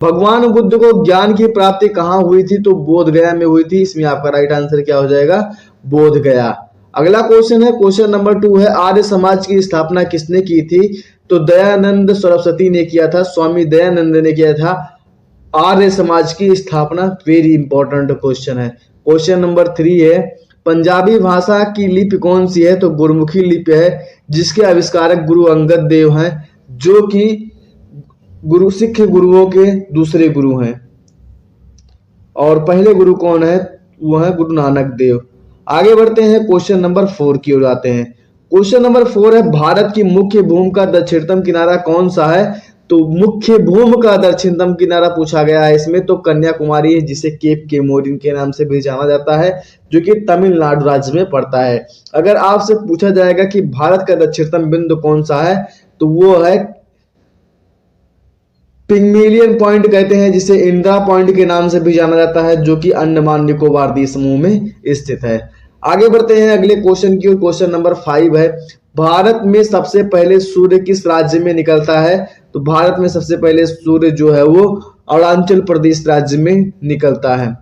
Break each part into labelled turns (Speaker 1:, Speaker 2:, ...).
Speaker 1: भगवान बुद्ध को ज्ञान की प्राप्ति कहाँ हुई थी? तो बोध गया में हुई थी। इसमें आपका राइट आंसर क्या हो जाएगा? बोध गया। अगला क्वेश्चन है, क्वेश्चन नंबर 2 है, आर्य समाज की स्थापना किसने की थी? तो दयानंद सरस्वती ने किया था, स्वामी दयानंद ने किया था आर्य समाज की स्थापना। वेरी इंपॉर्टेंट क्वेश्चन है। क्वेश्चन नंबर 3 है, पंजाबी भाषा की लिपि कौन सी है? तो गुरमुखी लिपि है, जिसके आविष्कारक गुरु अंगद देव हैं, जो कि सिख गुरुओं के दूसरे गुरु हैं। और पहले गुरु कौन है? वो है गुरु नानक देव। आगे बढ़ते हैं, क्वेश्चन नंबर 4 की ओर आते हैं। क्वेश्चन नंबर 4 है, भारत की मुख्य भूमि का दक्षिणतम किनारा कौन सा है? तो मुख्य भूमि का दक्षिणतम किनारा पूछा गया है इसमें, तो कन्याकुमारी है, जिसे केप केमोरिन के नाम से भी जाना जाता है, जो कि तमिलनाडु राज्य में पड़ता है। अगर आपसे पूछा जाएगा कि भारत का दक्षिणतम बिंदु कौन सा है, तो वो है पिग्मेलियन पॉइंट कहते हैं, जिसे इंदिरा पॉइंट के नाम से भी जाना जाता है, जो कि अंडमान निकोबार द्वीप समूह में स्थित है। आगे बढ़ते हैं अगले क्वेश्चन की ओर। क्वेश्चन नंबर 5 है, भारत में सबसे पहले सूर्य किस राज्य में निकलता है? तो भारत में सबसे पहले सूर्य जो है वो अरुणाचल प्रदेश राज्य में निकलता है।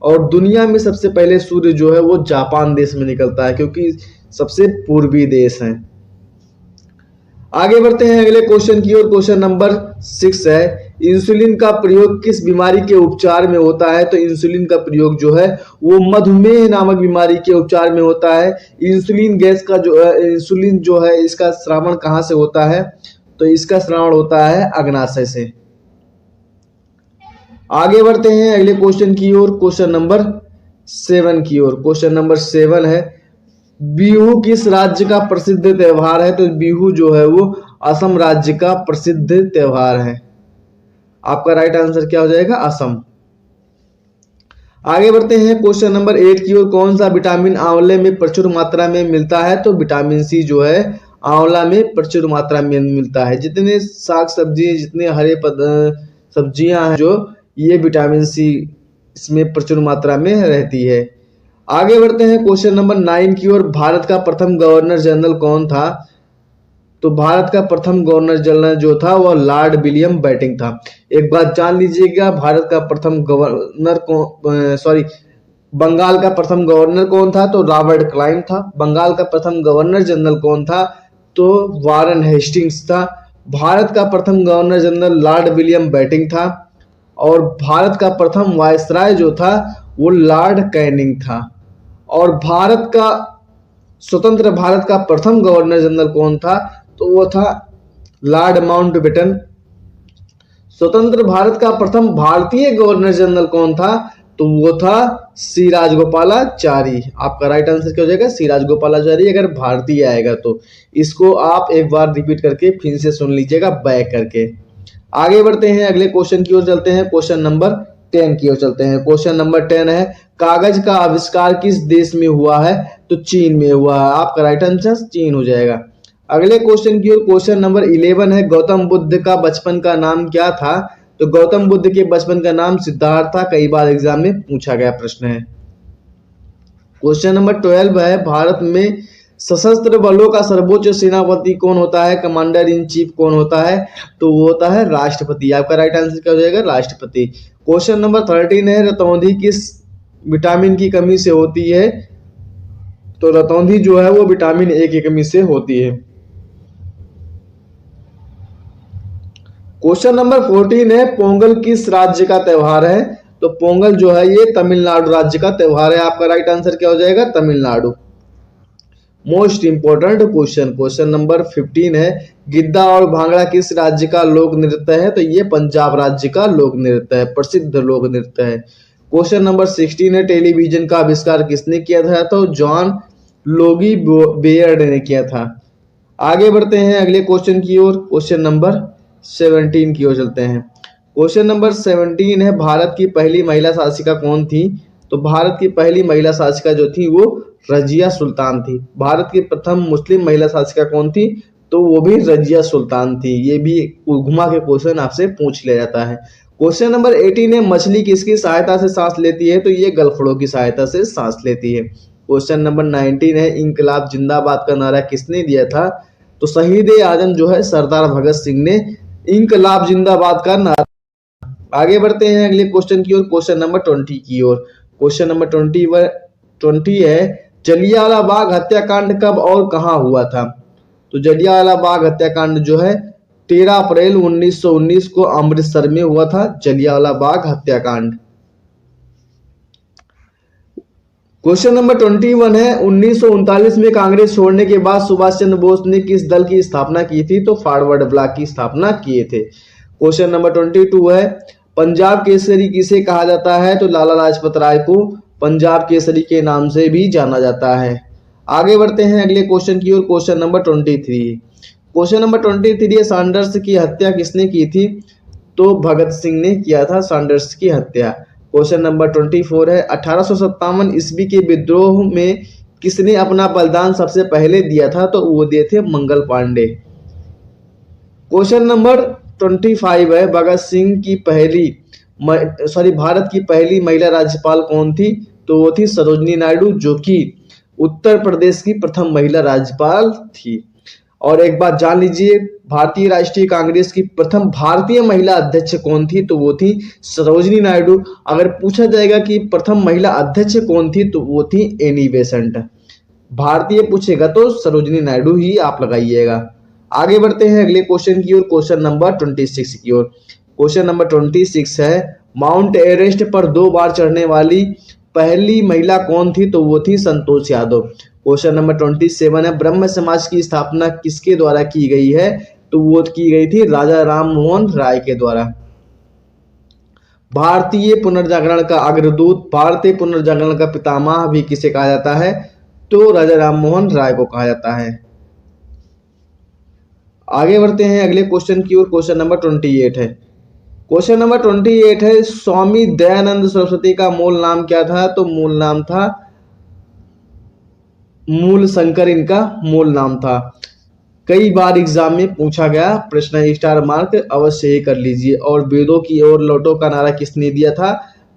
Speaker 1: और दुनिया में सबसे पहले सूर्य जो है वो जापान देश में निकलता है, क्योंकि सबसे पूर्वी देश है। आगे बढ़ते हैं अगले क्वेश्चन की ओर। क्वेश्चन नंबर 6 है, इंसुलिन का प्रयोग किस बीमारी के उपचार में होता है? तो इंसुलिन का प्रयोग जो है वो मधुमेह नामक बीमारी के उपचार में होता है। इंसुलिन गैस का इंसुलिन जो है इसका श्रावण कहाँ से होता है? तो इसका श्रावण होता है अग्नाशय से। आगे बढ़ते हैं अगले क्वेश्चन की ओर। क्वेश्चन नंबर 7 की ओर। क्वेश्चन नंबर 7 है, बिहू किस राज्य का प्रसिद्ध त्योहार है? तो बिहू जो है वो असम राज्य का प्रसिद्ध त्योहार है। आपका राइट आंसर क्या हो जाएगा? असम। आगे बढ़ते हैं क्वेश्चन नंबर 8 की ओर। कौन सा विटामिन आंवले में प्रचुर मात्रा में मिलता है? तो विटामिन सी जो है आंवला में प्रचुर मात्रा में मिलता है। जितने साग सब्जी, जितने हरे सब्जियां हैं, जो ये विटामिन सी इसमें प्रचुर मात्रा में रहती है। आगे बढ़ते हैं क्वेश्चन नंबर 9 की ओर। भारत का प्रथम गवर्नर जनरल कौन था? तो भारत का प्रथम गवर्नर जनरल जो था वह लॉर्ड विलियम बेंटिंक था। एक बात जान लीजिएगा, भारत का प्रथम गवर्नर बंगाल का प्रथम गवर्नर कौन था? तो रॉबर्ट क्लाइव था। बंगाल का प्रथम गवर्नर जनरल कौन था? तो वारन हेस्टिंग्स था। भारत का प्रथम governor general Lord William Bentinck था। और भारत का प्रथम वायसराय जो था वो लॉर्ड कैनिंग था। और स्वतंत्र भारत का प्रथम गवर्नर जनरल कौन था? तो वो था लॉर्ड माउंटबेटन। स्वतंत्र भारत का प्रथम भारतीय गवर्नर जनरल कौन था? तो वो था सी राजगोपालाचारी। आपका राइट आंसर क्या हो जाएगा? सी राजगोपालाचारी, अगर भारतीय आएगा तो। इसको आप एक बार रिपीट करके फिर से सुन लीजिएगा बैक करके। आगे बढ़ते हैं अगले क्वेश्चन की ओर चलते हैं। क्वेश्चन नंबर 10 की ओर चलते हैं। क्वेश्चन नंबर 10 है, कागज का आविष्कार किस देश में हुआ है? तो चीन में हुआ है। आपका राइट आंसर चीन हो जाएगा। अगले क्वेश्चन की ओर। क्वेश्चन नंबर 11 है, गौतम बुद्ध का बचपन का नाम क्या था? तो गौतम बुद्ध के बचपन का नाम सिद्धार्थ था। कई बार एग्जाम में पूछा गया प्रश्न है। क्वेश्चन नंबर 12 है, भारत में सशस्त्र बलों का सर्वोच्च सेनापति कौन होता है? कमांडर इन चीफ कौन होता है? तो वो होता है राष्ट्रपति। आपका राइट आंसर क्या हो जाएगा? राष्ट्रपति। क्वेश्चन नंबर 13 है, रतौंधी किस विटामिन की कमी से होती है? तो रतौंधी जो है वो विटामिन ए की कमी से होती है। क्वेश्चन नंबर 14 है, पोंगल किस राज्य का त्योहार है? तो पोंगल जो है ये तमिलनाडु राज्य का त्योहार है। आपका राइट आंसर क्या हो जाएगा? Tamil Nadu. Most important question. Question number 15 है, गिद्दा और भांगड़ा किस राज्य का लोक नृत्य है? तो ये पंजाब राज्य का लोक नृत्य है, प्रसिद्ध लोक नृत्य है। क्वेश्चन नंबर 16 है, टेलीविजन का आविष्कार किसने किया था? तो जॉन लोगी बेयर्ड ने किया था। आगे बढ़ते हैं अगले क्वेश्चन की ओर। क्वेश्चन नंबर 17 की ओर चलते हैं। क्वेश्चन नंबर 17 है, भारत की पहली महिला शासिका कौन थी? तो भारत की पहली महिला शासिका जो थी वो रजिया सुल्तान थी। भारत की प्रथम मुस्लिम महिला शासिका कौन थी? तो वो भी रजिया सुल्तान थी। ये भी घुमा के क्वेश्चन आपसे पूछ लिया जाता है। क्वेश्चन नंबर 18 है, मछली किसकी सहायता से सांस लेती है? तो ये गलफड़ों की सहायता से सांस लेती है। क्वेश्चन नंबर 19 है, इंकलाब जिंदाबाद का नारा किसने दिया था? तो शहीद आजम जो है सरदार भगत सिंह ने इंकलाब जिंदाबाद का नारा आगे बढ़ते हैं अगले क्वेश्चन की ओर, क्वेश्चन नंबर 20 की ओर। क्वेश्चन नंबर 20 है, जलियांवाला बाग हत्याकांड कब और कहां हुआ था? तो जलियांवाला बाग हत्याकांड जो है 13 अप्रैल 1919 को अमृतसर में हुआ था, जलियांवाला बाग हत्याकांड। क्वेश्चन नंबर 21 है, 1939 में कांग्रेस छोड़ने के बाद सुभाष चंद्र बोस ने किस दल की स्थापना की थी? तो फॉरवर्ड ब्लॉक की स्थापना किए थे। क्वेश्चन नंबर 22 है, पंजाब केसरी किसे कहा जाता है? तो लाला लाजपत राय को पंजाब केसरी के नाम से भी जाना जाता है। आगे बढ़ते हैं अगले क्वेश्चन की ओर, क्वेश्चन नंबर 23। क्वेश्चन नंबर 23 है, सैंडर्स की हत्या किसने की थी? तो भगत सिंह ने किया था सैंडर्स की हत्या। क्वेश्चन नंबर 24 है, 1857 ईस्वी के विद्रोह में किसने अपना बलिदान सबसे पहले दिया था? तो वो दिए थे मंगल पांडे। क्वेश्चन नंबर 25 है, भगत सिंह की भारत की पहली महिला राज्यपाल कौन थी? तो वो थी सरोजनी नायडू, जो कि उत्तर प्रदेश की प्रथम महिला राज्यपाल थी। और एक बात जान लीजिए, भारतीय राष्ट्रीय कांग्रेस की प्रथम भारतीय महिला अध्यक्ष कौन थी? तो वो थी सरोजनी नायडू। अगर पूछा जाएगा कि प्रथम महिला अध्यक्ष कौन थी, तो वो थी एनी बेसेंट। भारतीय पूछेगा तो सरोजनी नायडू ही आप लगाइएगा। आगे बढ़ते हैं अगले क्वेश्चन की ओर, क्वेश्चन नंबर 26 की ओर। क्वेश्चन नंबर 26 है, माउंट एवरेस्ट पर 2 बार चढ़ने वाली पहली महिला कौन थी? तो वो थी संतोष यादव। क्वेश्चन नंबर 27 है, ब्रह्म समाज की स्थापना किसके द्वारा की गई है? तो वो की गई थी राजा राम मोहन राय के द्वारा। भारतीय पुनर्जागरण का अग्रदूत, भारतीय पुनर्जागरण का पितामह भी किसे कहा जाता है? तो राजा राम मोहन राय को कहा जाता है। आगे बढ़ते हैं अगले क्वेश्चन की ओर, क्वेश्चन नंबर 28 है। क्वेश्चन नंबर 28 है, स्वामी दयानंद सरस्वती का मूल नाम क्या था? तो मूल नाम था मूल शंकर, इनका मूल नाम था। कई बार एग्जाम में पूछा गया प्रश्न, स्टार मार्क अवश्य ही कर लीजिए। और वेदों की ओर लौटो का नारा किसने दिया था?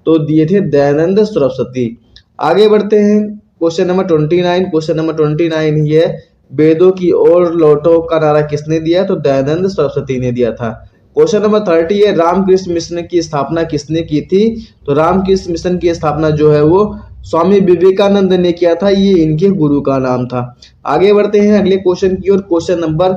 Speaker 1: तो दिए थे दयानंद सरस्वती। आगे बढ़ते हैं क्वेश्चन नंबर 29। क्वेश्चन नंबर 29 ही है, वेदों की ओर लौटो का नारा किसने दिया? तो दयानंद सरस्वती ने दिया था। क्वेश्चन नंबर 30 है, रामकृष्ण मिशन की स्थापना किसने की थी? तो रामकृष्ण मिशन की स्थापना जो है वो स्वामी विवेकानंद ने किया था, ये इनके गुरु का नाम था। आगे बढ़ते हैं अगले क्वेश्चन की ओर, क्वेश्चन नंबर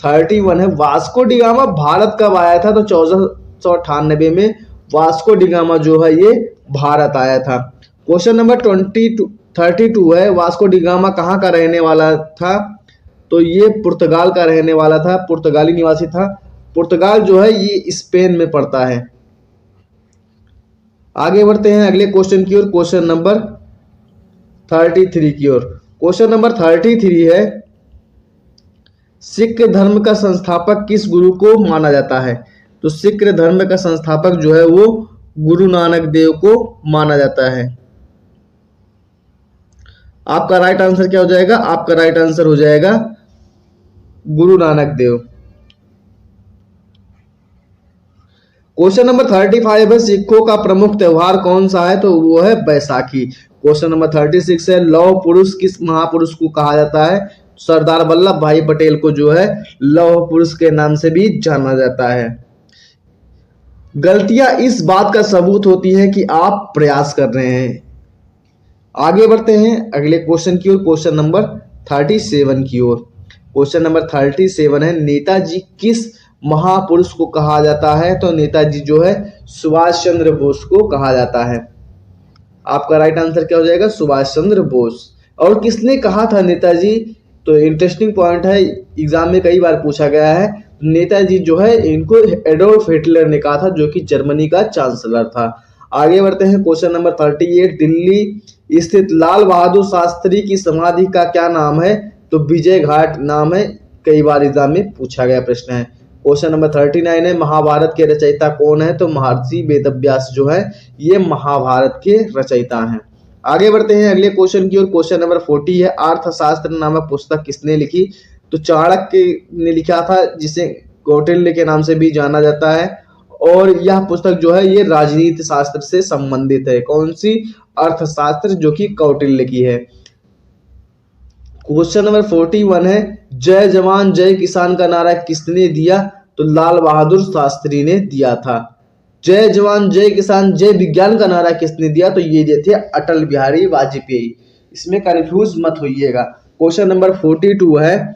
Speaker 1: 31 है, वास्को डी गामा भारत कब आया था? तो 1498 में वास्को डी गामा जो है ये भारत आया था। क्वेश्चन नंबर 32 है, वास्को डी गामा कहाँ का रहने वाला था? तो ये पुर्तगाल का रहने वाला था, पुर्तगाली निवासी था। पुर्तगाल जो है ये स्पेन में पड़ता है। आगे बढ़ते हैं अगले क्वेश्चन की ओर, क्वेश्चन नंबर 33 की ओर। क्वेश्चन नंबर 33 है, सिख धर्म का संस्थापक किस गुरु को माना जाता है? तो सिख धर्म का संस्थापक जो है वो गुरु नानक देव को माना जाता है। आपका राइट आंसर क्या हो जाएगा? आपका राइट आंसर हो जाएगा गुरु नानक देव। क्वेश्चन नंबर 35 है, सिखों का प्रमुख त्योहार कौन सा है? तो वो है बैसाखी। क्वेश्चन नंबर 36 है, लौह पुरुष किस महापुरुष को कहा जाता है? सरदार वल्लभ भाई पटेल को जो है लौह पुरुष के नाम से भी जाना जाता है। गलतियां इस बात का सबूत होती है कि आप प्रयास कर रहे हैं। आगे बढ़ते हैं अगले क्वेश्चन की ओर, क्वेश्चन नंबर 37 की ओर। क्वेश्चन नंबर 37 है, नेताजी किस महापुरुष को कहा जाता है? तो नेताजी जो है सुभाष चंद्र बोस को कहा जाता है। आपका राइट आंसर क्या हो जाएगा? सुभाष चंद्र बोस। और किसने कहा था नेताजी? तो इंटरेस्टिंग पॉइंट है, एग्जाम में कई बार पूछा गया है। नेताजी जो है इनको एडोल्फ हिटलर ने कहा था, जो कि जर्मनी का चांसलर था। आगे बढ़ते हैं क्वेश्चन नंबर 38, दिल्ली स्थित लाल बहादुर शास्त्री की समाधि का क्या नाम है? तो विजय घाट नाम है, कई बार एग्जाम में पूछा गया प्रश्न है। क्वेश्चन नंबर 39 है, महाभारत के रचयिता कौन है? तो महर्षि वेदव्यास जो है ये महाभारत के रचयिता हैं। आगे बढ़ते हैं अगले क्वेश्चन की ओर, क्वेश्चन नंबर 40 है, अर्थशास्त्र नामक पुस्तक किसने लिखी? तो चाणक्य ने लिखा था, जिसे कौटिल्य के नाम से भी जाना जाता है। और यह पुस्तक जो है ये राजनीति शास्त्र से संबंधित है। कौन सी? अर्थशास्त्र, जो कि कौटिल्य की है। क्वेश्चन नंबर 41 है, जय जवान जय किसान का नारा किसने दिया? तो लाल बहादुर शास्त्री ने दिया था। जय जवान जय किसान जय विज्ञान का नारा किसने दिया? तो ये दिए थे अटल बिहारी वाजपेयी। इसमें कंफ्यूज मत होइएगा। क्वेश्चन नंबर 42 है,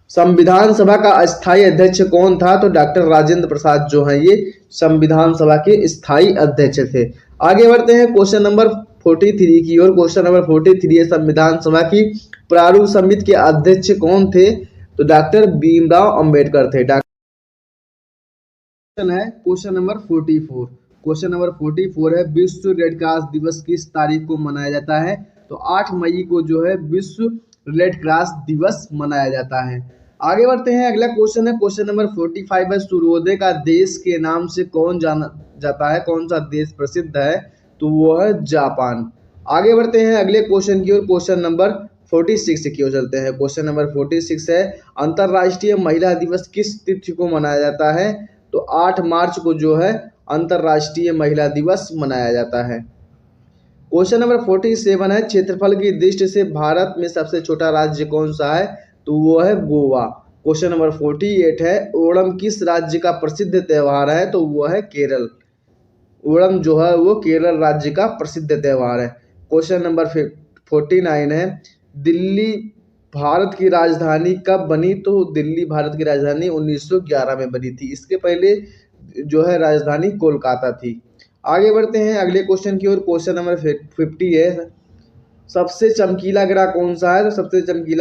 Speaker 1: संविधान सभा का अस्थायी अध्यक्ष कौन था? तो डॉक्टर राजेंद्र प्रसाद जो है ये संविधान सभा के स्थायी अध्यक्ष थे। आगे बढ़ते हैं क्वेश्चन नंबर 43 की ओर। क्वेश्चन नंबर 43 है, संविधान सभा की प्रारूप समिति के अध्यक्ष कौन थे? तो डॉक्टर भीमराव अंबेडकर थे। है क्वेश्चन नंबर 44। क्वेश्चन नंबर 44 है, विश्व रेड क्रॉस दिवस किस तारीख को मनाया जाता है? तो 8 मई को जो है विश्व रेड क्रॉस दिवस मनाया जाता है। आगे बढ़ते हैं, अगला क्वेश्चन है क्वेश्चन नंबर 45 है, सूर्योदय का देश के नाम से कौन जाना जाता है? कौन सा देश प्रसिद्ध है? तो वो है जापान। आगे बढ़ते हैं अगले क्वेश्चन की ओर। क्वेश्चन नंबर 46 की ओर चलते हैं। क्वेश्चन नंबर 46 है, अंतर्राष्ट्रीय महिला दिवस किस तिथि को मनाया जाता है? तो 8 मार्च को जो है अंतर्राष्ट्रीय महिला दिवस मनाया जाता है। क्वेश्चन नंबर 47 है, क्षेत्रफल की दृष्टि से भारत में सबसे छोटा राज्य कौन सा है? तो वो है गोवा। क्वेश्चन नंबर 48 है, ओणम किस राज्य का प्रसिद्ध त्योहार है? तो वो है केरल। ओणम जो है वो केरल राज्य का प्रसिद्ध त्योहार है। क्वेश्चन नंबर 49 है, दिल्ली भारत की राजधानी कब बनी? तो दिल्ली भारत की राजधानी 1911 में बनी थी। इसके पहले जो है राजधानी कोलकाता थी। आगे बढ़ते हैं अगले क्वेश्चन की ओर। क्वेश्चन नंबर 50 है, सबसे चमकीला ग्रह कौन सा है? तो सबसे चमकीला